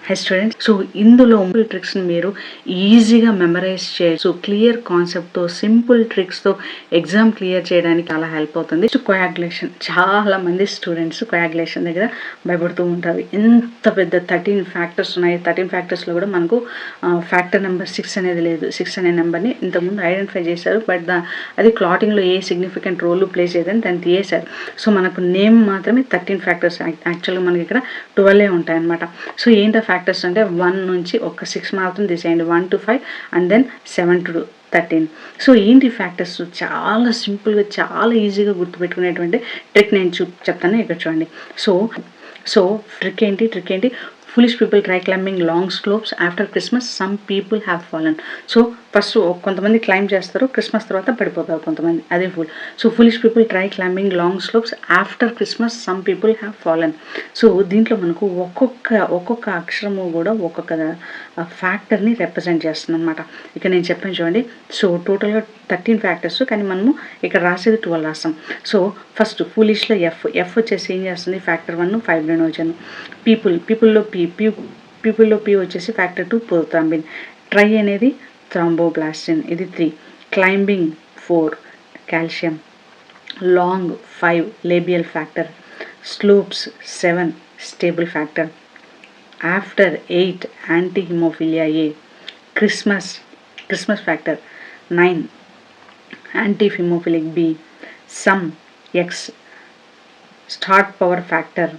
High students, so ఇందులో ట్రిక్స్ని మీరు ఈజీగా మెమరైజ్ చేయొచ్చు. క్లియర్ కాన్సెప్ట్తో సింపుల్ ట్రిక్స్తో ఎగ్జామ్ క్లియర్ చేయడానికి చాలా హెల్ప్ అవుతుంది. కోయాగ్యులేషన్, చాలా మంది స్టూడెంట్స్ కోయాగ్యులేషన్ దగ్గర భయపడుతూ ఉంటారు. ఎంత పెద్ద 13 ఫ్యాక్టర్స్ ఉన్నాయి. 13 ఫ్యాక్టర్స్లో కూడా మనకు ఫ్యాక్టర్ నెంబర్ 6 అనేది లేదు. 6 అనే నెంబర్ని ఇంతకుముందు ఐడెంటిఫై చేశారు, బట్ అది క్లాటింగ్లో ఏ సిగ్నిఫికెంట్ రోల్ ప్లే చేయదని దాన్ని తీయేశారు. సో మనకు నేమ్ మాత్రమే 13 ఫ్యాక్టర్స్. యాక్చువల్గా మనకి ఇక్కడ 12 ఉంటాయి అనమాట. సో ఏంటో ఫ్యాక్టర్స్ అంటే 1 నుంచి ఒక 6 మాత్రం తీసేయండి. 1 to 5 and then 7 to 13. So ఏంటి ఫ్యాక్టర్స్? చాలా సింపుల్గా, చాలా ఈజీగా గుర్తుపెట్టుకునేటువంటి ట్రిక్ నేను చెప్తాను, ఇక్కడ చూడండి. సో ట్రిక్ ఏంటి? Foolish people try climbing long slopes after Christmas, some people have fallen. So first కొంతమంది క్లైంబ్ చేస్తారు, క్రిస్మస్ తర్వాత పడిపోతారు కొంతమంది, అదే so foolish people try climbing long slopes after Christmas, some people have fallen. So దీంట్లో మనకు ఒక్కొక్క అక్షరము కూడా ఒక్కొక్క ఫ్యాక్టర్ని రిప్రజెంట్ చేస్తుంది అనమాట. ఇక నేను చెప్పాను చూడండి. సో టోటల్గా 13 ఫ్యాక్టర్స్, కానీ మనము ఇక్కడ రాసేది 12 రాస్తాం. సో ఫస్ట్ ఫులిష్లో ఎఫ్ వచ్చేసి ఏం చేస్తుంది? Factor 1 fibrinogen. పీపుల్లో పీ వచ్చేసి ఫ్యాక్టర్ 2 ప్రోథ్రాంబిన్. ట్రై అనేది థ్రాంబోప్లాస్టిన్, ఇది 3. Climbing 4 calcium. Long 5 labile factor. Slopes 7 stable factor. After 8 anti haemophilia A. Christmas factor 9 anti haemophilic B. Some X Stuart Prower factor.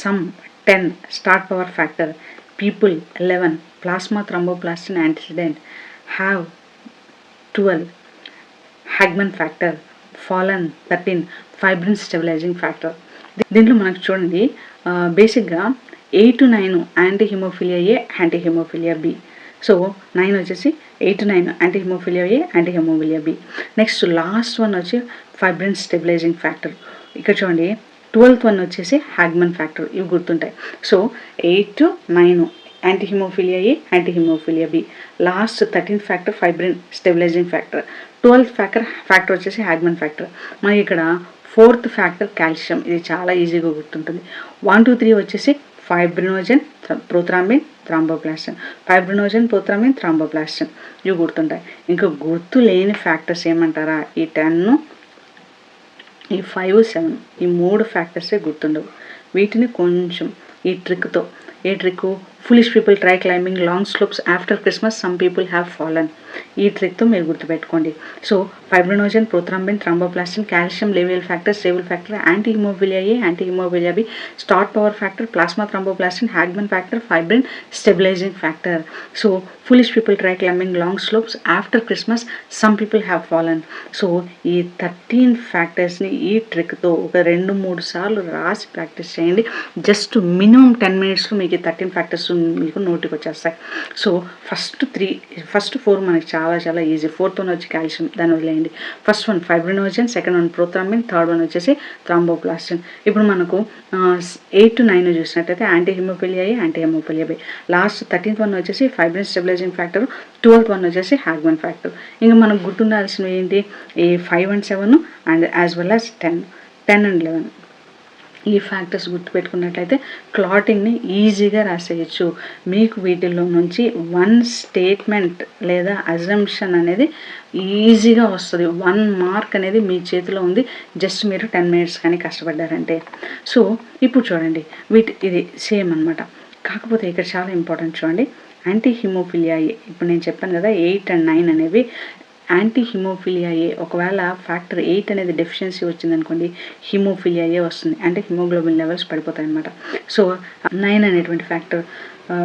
Some 10 Stuart Prower factor. People 11 plasma thromboplastin antecedent. Have 12 Hageman factor. Fallen 13 fibrin stabilising factor. దీంట్లో మనకు చూడండి, బేసిక్గా 8 to 9 anti haemophilia A, anti haemophilia B. So 9 వచ్చేసి 8 to 9 anti haemophilia A, anti haemophilia B. Next last one వచ్చి fibrin stabilising factor. ఇక్కడ చూడండి 12th one వచ్చేసి Hageman factor. ఇవి గుర్తుంటాయి. So 8 to 9 anti haemophilia A, anti haemophilia B. Last 13th factor fibrin stabilising factor. 12th factor వచ్చేసి Hageman factor. మనకి ఇక్కడ 4th factor calcium. ఇది చాలా ఈజీగా గుర్తుంటుంది. 1 to 3 వచ్చేసి fibrinogen, prothrombin, thromboplastin. Fibrinogen, prothrombin, thromboplastin ఇవి గుర్తుంటాయి. ఇంకా గుర్తు లేని ఫ్యాక్టర్స్ ఏమంటారా? ఈ 10, ఈ 5, 7 ఈ 3 ఫ్యాక్టర్సే గుర్తుండవు. వీటిని కొంచెం ఈ ట్రిక్తో, ఏ trick? Foolish people try climbing long slopes after Christmas, some people have fallen. ఈ ట్రిక్తో మీరు గుర్తుపెట్టుకోండి. So fibrinogen, prothrombin, thromboplastin, calcium, లేవియల్ factor, stable factor, anti haemophilia A, anti haemophilia B, Stuart Prower factor, plasma thromboplastin, Hageman factor, fibrin stabilising factor. So foolish people try climbing long slopes after Christmas, some people have fallen. So ఈ 13 ఫ్యాక్టర్స్ని ఈ ట్రిక్తో ఒక 2-3 సార్లు రాసి practice చేయండి. Just minimum 10 minutesలో మీకు 13 factors మీకు నోటికి వచ్చేస్తాయి. సో ఫస్ట్ 4 మనకి చాలా చాలా ఈజీ. 4th వన్ వచ్చి కాల్షియం, దాన్ని వదిలేయండి. First one fibrinogen, second one prothrombin, third one వచ్చేసి థ్రాంబోప్లాస్టిన్. ఇప్పుడు మనకు 8 to 9 చూసినట్టయితే anti haemophilia A, anti haemophilia B. Last 13th one వచ్చేసి fibrin stabilising factor. 12th one వచ్చేసి హ్యాగ్మన్ ఫ్యాక్టర్. ఇంకా మనకు గుర్తుండాల్సినవి ఏంటి? ఈ 5 and 7 and as well as 10 and 11. ఈ ఫ్యాక్టర్స్ గుర్తుపెట్టుకున్నట్లయితే క్లాటింగ్ని ఈజీగా రాసేయచ్చు. మీకు వీటిల్లో నుంచి 1 స్టేట్మెంట్ లేదా అజంప్షన్ అనేది ఈజీగా వస్తుంది. 1 మార్క్ అనేది మీ చేతిలో ఉంది. జస్ట్ మీరు 10 minutes కానీ కష్టపడ్డారంటే. సో ఇప్పుడు చూడండి, ఇది సేమ్ అనమాట. కాకపోతే ఇక్కడ చాలా ఇంపార్టెంట్ చూడండి. యాంటీ హిమోఫిలియా ఏ, ఇప్పుడు నేను చెప్పాను కదా 8 and 9 అనేవి యాంటీ హిమోఫిలియా ఏ. ఒకవేళ ఫ్యాక్టర్ 8 అనేది డెఫిషియన్సీ వచ్చిందనుకోండి, హిమోఫిలియా ఏ వస్తుంది, అంటే హిమోగ్లోబిన్ లెవెల్స్ పడిపోతాయి అన్నమాట. సో 9 అనేటువంటి ఫ్యాక్టర్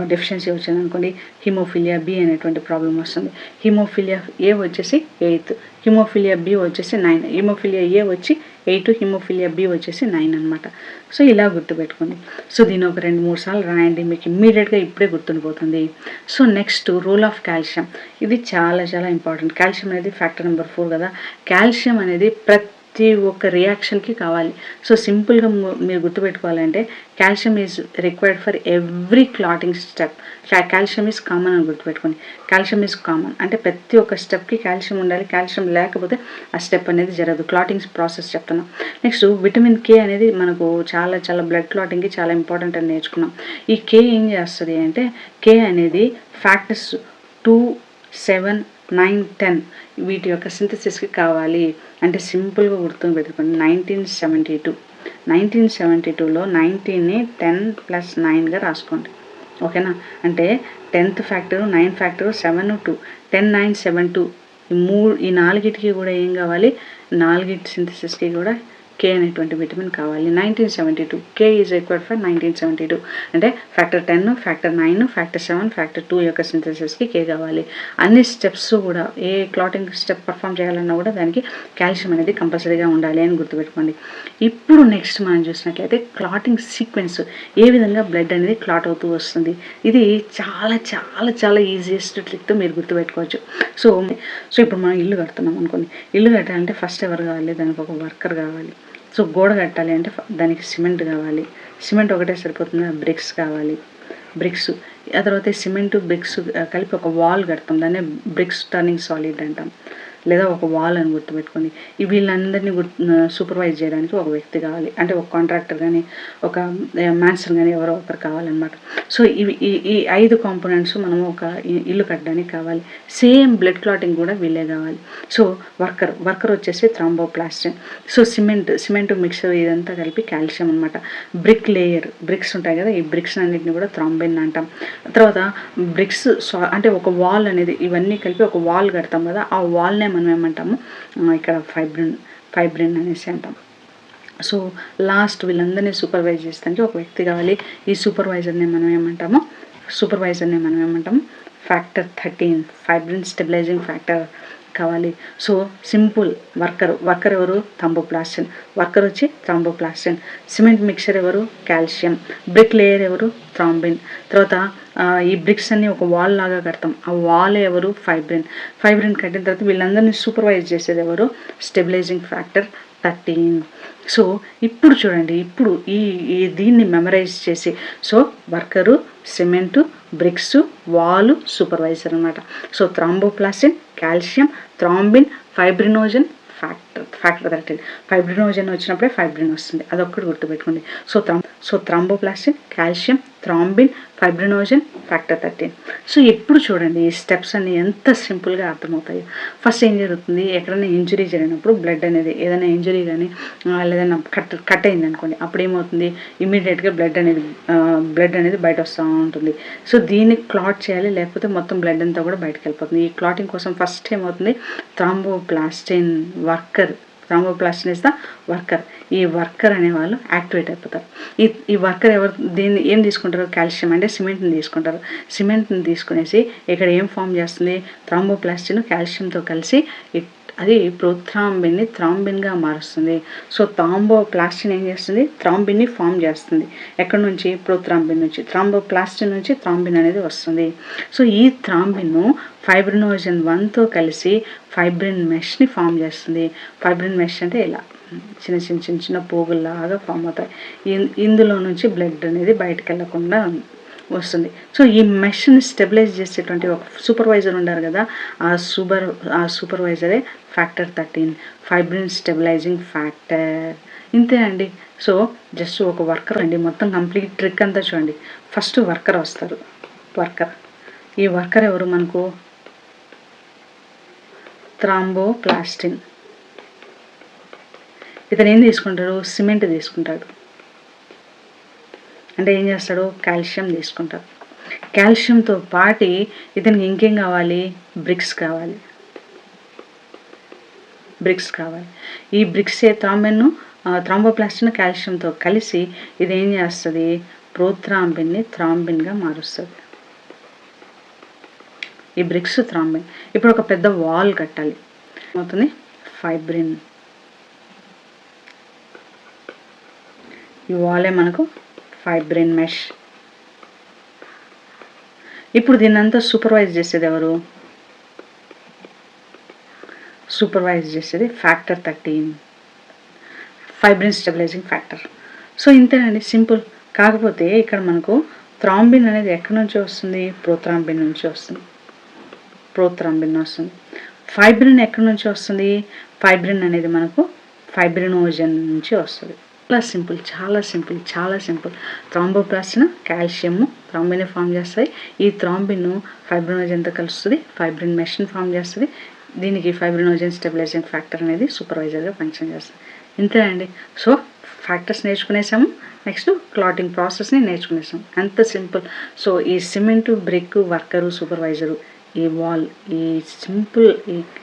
డెఫిషియన్సీ వచ్చిందనుకోండి, హిమోఫిలియా బి అనేటువంటి ప్రాబ్లం వస్తుంది. హిమోఫిలియా ఏ వచ్చేసి 8th, హిమోఫిలియా బి వచ్చేసి 9, హిమోఫిలియా ఏ వచ్చి 8, హిమోఫిలియా బి వచ్చేసి 9 అనమాట. సో ఇలా గుర్తుపెట్టుకోండి. సో దీన్ని ఒక 2-3 సార్లు రాయండి, మీకు ఇమ్మీడియట్గా ఇప్పుడే గుర్తుండిపోతుంది. So next role of calcium. ఇది చాలా చాలా ఇంపార్టెంట్. కాల్షియం అనేది ఫ్యాక్టర్ నెంబర్ 4 కదా. కాల్షియం అనేది ప్రతి ప్రతి ఒక్క రియాక్షన్కి కావాలి. సో సింపుల్గా మీరు గుర్తుపెట్టుకోవాలంటే calcium is required for every clotting step. Calcium is common అని గుర్తుపెట్టుకోండి. కాల్షియం ఈజ్ కామన్ అంటే ప్రతి ఒక్క స్టెప్కి కాల్షియం ఉండాలి. కాల్షియం లేకపోతే ఆ స్టెప్ అనేది జరగదు. క్లాటింగ్ ప్రాసెస్ చెప్తున్నాం. నెక్స్ట్ విటమిన్ కే అనేది మనకు చాలా చాలా బ్లడ్ క్లాటింగ్కి చాలా ఇంపార్టెంట్ అని నేర్చుకున్నాం. ఈ కే ఏం చేస్తుంది అంటే కే అనేది ఫ్యాక్టర్స్ 2, 7, 9, 10 వీటి యొక్క సింథసిస్కి కావాలి. అంటే సింపుల్గా గుర్తుపెట్టుకోండి. 1972లో 19ని 10 + 9గా రాసుకోండి. ఓకేనా? అంటే 10th ఫ్యాక్టర్, 9 ఫ్యాక్టర్, 7, 2, 10, 9, 7, 2 ఈ నాలుగిటికి కూడా ఏం కావాలి? నాలుగిటి సింథసిస్కి కూడా కే అనేటువంటి విటమిన్ కావాలి. 1972 కే ఈజ్ రిక్వైర్డ్ ఫర్ 1972 అంటే ఫ్యాక్టర్ 10, ఫ్యాక్టర్ 9, ఫ్యాక్టర్ 7, ఫ్యాక్టర్ 2 యొక్క సింథసిస్కి కే కావాలి. అన్ని స్టెప్స్ కూడా ఏ క్లాటింగ్ స్టెప్ పర్ఫామ్ చేయాలన్నా కూడా దానికి కాల్షియం అనేది కంపల్సరీగా ఉండాలి అని గుర్తుపెట్టుకోండి. ఇప్పుడు నెక్స్ట్ మనం చూసినట్లయితే క్లాటింగ్ సీక్వెన్స్, ఏ విధంగా బ్లడ్ అనేది క్లాట్ అవుతూ వస్తుంది. ఇది చాలా చాలా చాలా ఈజియెస్ట్ ట్రిక్తో మీరు గుర్తుపెట్టుకోవచ్చు. సో ఇప్పుడు మనం ఇల్లు కడుతున్నాం అనుకోండి. ఇల్లు కట్టాలంటే ఫస్ట్ ఎవరు కావాలి? దానికి ఒక వర్కర్ కావాలి. సో గోడ కట్టాలి అంటే దానికి సిమెంట్ కావాలి. సిమెంట్ ఒకటే సరిపోతుంది, బ్రిక్స్ కావాలి. బ్రిక్స్ ఆ తర్వాత సిమెంట్ బ్రిక్స్ కలిపి ఒక వాల్ కడతాం. దాన్ని బ్రిక్స్ టర్నింగ్ సాలిడ్ అంటాం, లేదా ఒక వాల్ అని గుర్తుపెట్టుకోండి. వీళ్ళందరినీ సూపర్వైజ్ చేయడానికి ఒక వ్యక్తి కావాలి. అంటే ఒక కాంట్రాక్టర్ కానీ ఒక మ్యాన్సన్ కానీ ఎవరో ఒకరు కావాలన్నమాట. సో ఈ 5 కాంపోనెంట్స్ మనం ఒక ఇల్లు కట్టడానికి కావాలి. సేమ్ బ్లడ్ క్లాటింగ్ కూడా వీళ్ళే కావాలి. సో వర్కర్ వచ్చేసి థ్రాంబోప్లాస్టిన్. సో సిమెంట్ మిక్సర్ ఇదంతా కలిపి కాల్షియం అనమాట. బ్రిక్ లేయర్, బ్రిక్స్ ఉంటాయి కదా, ఈ బ్రిక్స్ అన్నింటినీ కూడా థ్రాంబిన్ అంటాం. తర్వాత బ్రిక్స్ అంటే ఒక వాల్ అనేది, ఇవన్నీ కలిపి ఒక వాల్ కడతాం కదా, ఆ వాల్నే మనం ఏమంటాము ఇక్కడ ఫైబ్రిన్ అనేసి అంటాం. సో లాస్ట్ వీళ్ళందరినీ సూపర్వైజ్ చేస్తానికి ఒక వ్యక్తి కావాలి. ఈ సూపర్వైజర్ని మనం ఏమంటాము ఫ్యాక్టర్ 13 ఫైబ్రిన్ స్టెబిలైజింగ్ ఫ్యాక్టర్ కావాలి. సో సింపుల్ వర్కర్ ఎవరు? థ్రాంబోప్లాస్టిన్. వర్కర్ వచ్చి థ్రాంబోప్లాస్టిన్. సిమెంట్ మిక్చర్ ఎవరు? కాల్షియం. బ్రిక్ లేయర్ ఎవరు? థ్రాంబిన్. తర్వాత ఈ బ్రిక్స్ అన్ని ఒక వాల్ లాగా కడతాం. ఆ వాల్ ఎవరు? ఫైబ్రిన్ కట్టిన తర్వాత వీళ్ళందరినీ సూపర్వైజ్ చేసేది ఎవరు? Stabilising factor 13. సో ఇప్పుడు చూడండి, ఇప్పుడు ఈ దీన్ని మెమరైజ్ చేసి, సో వర్కరు, సిమెంటు, బ్రిక్స్, వాలు, సూపర్వైజర్ అనమాట. So thromboplastin, calcium, thrombin, fibrinogen, factor 13. Fibrinogen వచ్చినప్పుడే ఫైబ్రిన్ వస్తుంది, అదొక్కటి గుర్తుపెట్టుకోండి. So thromboplastin, calcium, thrombin, fibrinogen, factor 13. So ఇప్పుడు చూడండి ఈ స్టెప్స్ అన్ని ఎంత సింపుల్గా అర్థమవుతాయి. ఫస్ట్ ఏం జరుగుతుంది? ఎక్కడైనా ఇంజురీ జరిగినప్పుడు బ్లడ్ అనేది, ఏదైనా ఇంజురీ కానీ లేదన్నా కట్ అయింది అనుకోండి, అప్పుడు ఏమవుతుంది? ఇమీడియట్గా బ్లడ్ అనేది బయట వస్తూ ఉంటుంది. సో దీన్ని క్లాట్ చేయాలి, లేకపోతే మొత్తం బ్లడ్ అంతా కూడా బయటకు వెళ్ళిపోతుంది. ఈ క్లాటింగ్ కోసం ఫస్ట్ ఏమవుతుంది? Thromboplastin is the worker. ఈ వర్కర్ అనే వాళ్ళు యాక్టివేట్ అయిపోతారు. ఈ వర్కర్ ఎవరు? దీన్ని ఏం తీసుకుంటారు? కాల్షియం అంటే సిమెంట్ని తీసుకుంటారు. సిమెంట్ని తీసుకునేసి ఇక్కడ ఏం ఫామ్ చేస్తుంది? థ్రాంబోప్లాస్టిన్ కాల్షియంతో కలిసి అది ప్రోథ్రాంబిన్ని థ్రాంబిన్గా మారుస్తుంది. సో థ్రాంబోప్లాస్టిన్ ఏం చేస్తుంది? థ్రాంబిన్ని ఫామ్ చేస్తుంది. ఎక్కడి నుంచి? ప్రోథ్రాంబిన్ నుంచి. థ్రాంబోప్లాస్టిన్ నుంచి థ్రాంబిన్ అనేది వస్తుంది. సో ఈ థ్రాంబిన్ను ఫైబ్రినోజన్ 1తో కలిసి ఫైబ్రిన్ మెష్ని ఫామ్ చేస్తుంది. ఫైబ్రిన్ మెష్ అంటే ఇలా చిన్న పోగుల్లాగా ఫామ్ అవుతాయి. ఇందులో నుంచి బ్లడ్ అనేది బయటకు వెళ్ళకుండా వస్తుంది. సో ఈ మెష్ని స్టెబిలైజ్ చేసేటువంటి ఒక సూపర్వైజర్ ఉన్నారు కదా, ఆ సూపర్వైజరే ఫ్యాక్టర్ 13 ఫైబ్రిన్ స్టెబిలైజింగ్ ఫ్యాక్టర్. ఇంతే అండి. సో జస్ట్ ఒక వర్కర్ అండి. మొత్తం కంప్లీట్ ట్రిక్ అంతా చూడండి. ఫస్ట్ వర్కర్ వస్తారు. ఈ వర్కర్ ఎవరు మనకు? థ్రాంబోప్లాస్టిన్. ఇతను ఏం తీసుకుంటాడు? సిమెంట్ తీసుకుంటాడు. అంటే ఏం చేస్తాడు? కాల్షియం తీసుకుంటాడు. కాల్షియంతో పాటు ఇతనికి ఇంకేం కావాలి? బ్రిక్స్ కావాలి. ఈ బ్రిక్స్ థ్రాంబోప్లాస్టిన్ కాల్షియంతో కలిసి ఇది ఏం చేస్తుంది? ప్రోథ్రాంబిన్ని థ్రాంబిన్గా మారుస్తుంది. ఈ బ్రిక్స్ థ్రాంబిన్. ఇప్పుడు ఒక పెద్ద వాల్ కట్టాలి. అవుతుంది ఫైబ్రిన్. ఈ వాలే మనకు ఫైబ్రిన్ మెష్. ఇప్పుడు దీన్నంతా సూపర్వైజ్ చేసేది ఎవరు? Factor 13. Fibrin stabilising factor. So ఇంతేనండి, సింపుల్. కాకపోతే ఇక్కడ మనకు థ్రాంబిన్ అనేది ఎక్కడి నుంచి వస్తుంది? ప్రోథ్రాంబిన్ నుంచి వస్తుంది. ఫైబ్రిన్ ఎక్కడి నుంచి వస్తుంది? ఫైబ్రిన్ అనేది మనకు ఫైబ్రినోజన్ నుంచి వస్తుంది. చాలా simple. Thromboplastin calcium thrombin form చేస్తాయి. ఈ థ్రాంబిన్ ఫైబ్రినోజన్తో కలుస్తుంది, ఫైబ్రిన్ మెష్ని ఫామ్ చేస్తుంది. దీనికి ఫైబ్రినోజన్ స్టెబిలైజింగ్ ఫ్యాక్టర్ అనేది సూపర్వైజర్గా ఫంక్షన్ చేస్తుంది. ఇంతేనండి. సో ఫ్యాక్టర్స్ నేర్చుకునేసాము, నెక్స్ట్ క్లాటింగ్ ప్రాసెస్ని నేర్చుకునేసాం. అంత సింపుల్. సో ఈ సిమెంటు, బ్రిక్, వర్కరు, సూపర్వైజరు, ఈ వాల్, ఈ సింపుల్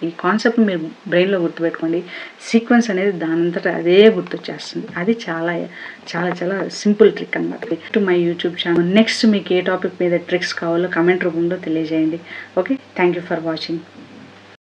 ఈ కాన్సెప్ట్ మీరు బ్రెయిన్లో గుర్తుపెట్టుకోండి. సీక్వెన్స్ అనేది దానంతటా అదే గుర్తొచ్చేస్తుంది. అది చాలా సింపుల్ ట్రిక్ అనమాట. To my YouTube channel. Next మీకు ఏ టాపిక్ మీద ట్రిక్స్ కావాలో కమెంట్ రూపంలో తెలియజేయండి. Okay, thank you for watching.